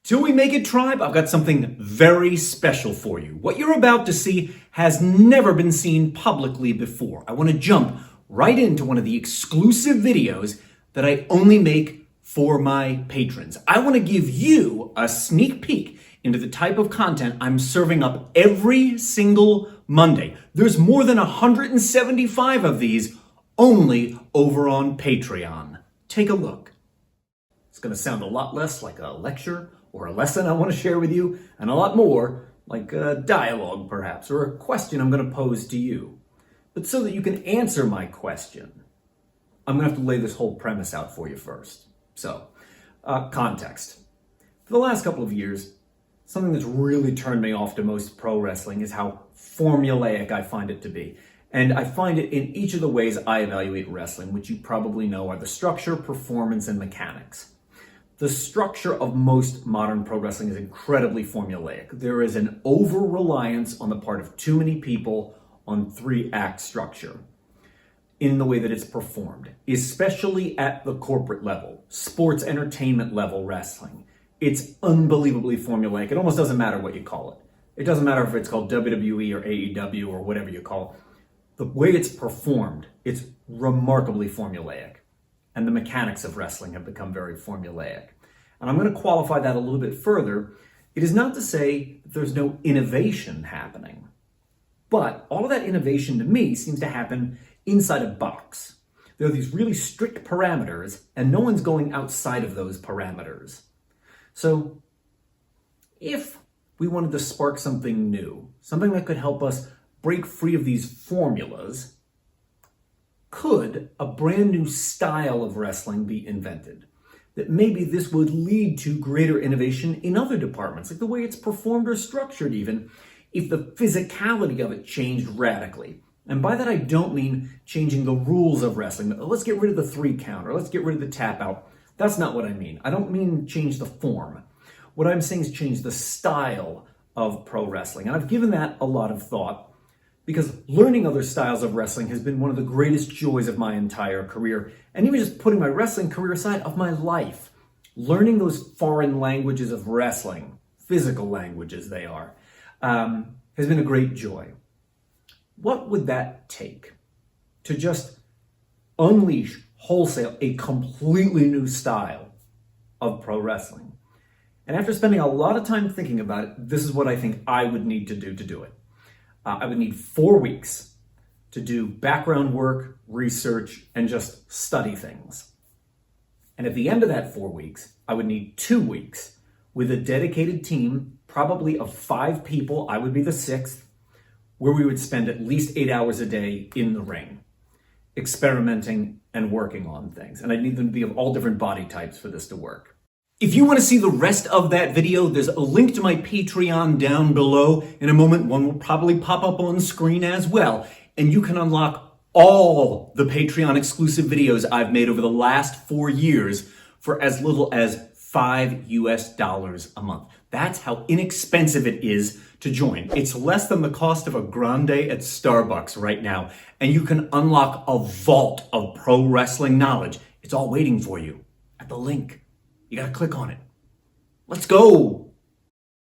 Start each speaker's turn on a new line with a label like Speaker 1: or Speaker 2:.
Speaker 1: Till we make it, tribe, I've got something very special for you. What you're about to see has never been seen publicly before. I want to jump right into one of the exclusive videos that I only make for my patrons. I want to give you a sneak peek into the type of content I'm serving up every single Monday. There's more than 175 of these only over on Patreon. Take a look. It's going to sound a lot less like a lecture or a lesson I want to share with you, and a lot more like a dialogue perhaps, or a question I'm going to pose to you. But so that you can answer my question, I'm going to have to lay this whole premise out for you first. So, context. For the last couple of years, something that's really turned me off to most pro wrestling is how formulaic I find it to be. And I find it in each of the ways I evaluate wrestling, which you probably know are the structure, performance, and mechanics. The structure of most modern pro wrestling is incredibly formulaic. There is an over-reliance on the part of too many people on three-act structure in the way that it's performed, especially at the corporate level, sports entertainment level wrestling. It's unbelievably formulaic. It almost doesn't matter what you call it. It doesn't matter if it's called WWE or AEW or whatever you call it. The way it's performed, it's remarkably formulaic. And the mechanics of wrestling have become very formulaic. And I'm going to qualify that a little bit further. It is not to say that there's no innovation happening. But all of that innovation to me seems to happen inside a box. There are these really strict parameters, and no one's going outside of those parameters. So if we wanted to spark something new, something that could help us break free of these formulas, could a brand new style of wrestling be invented? That maybe this would lead to greater innovation in other departments, like the way it's performed or structured even, if the physicality of it changed radically. And by that I don't mean changing the rules of wrestling. Let's get rid of the 3 count, or let's get rid of the tap out. That's not what I mean. I don't mean change the form. What I'm saying is change the style of pro wrestling. And I've given that a lot of thought, because learning other styles of wrestling has been one of the greatest joys of my entire career. And even just putting my wrestling career aside, of my life. Learning those foreign languages of wrestling, physical languages they are, has been a great joy. What would that take to just unleash wholesale a completely new style of pro wrestling? And after spending a lot of time thinking about it, this is what I think I would need to do it. I would need 4 weeks to do background work, research, and just study things. And at the end of that 4 weeks, I would need 2 weeks with a dedicated team, probably of 5 people. I would be the 6th, where we would spend at least 8 hours a day in the ring, experimenting and working on things. And I'd need them to be of all different body types for this to work. If you want to see the rest of that video, there's a link to my Patreon down below. In a moment, one will probably pop up on screen as well. And you can unlock all the Patreon exclusive videos I've made over the last 4 years for as little as $5 a month. That's how inexpensive it is to join. It's less than the cost of a grande at Starbucks right now. And you can unlock a vault of pro wrestling knowledge. It's all waiting for you at the link. You gotta click on it. Let's go.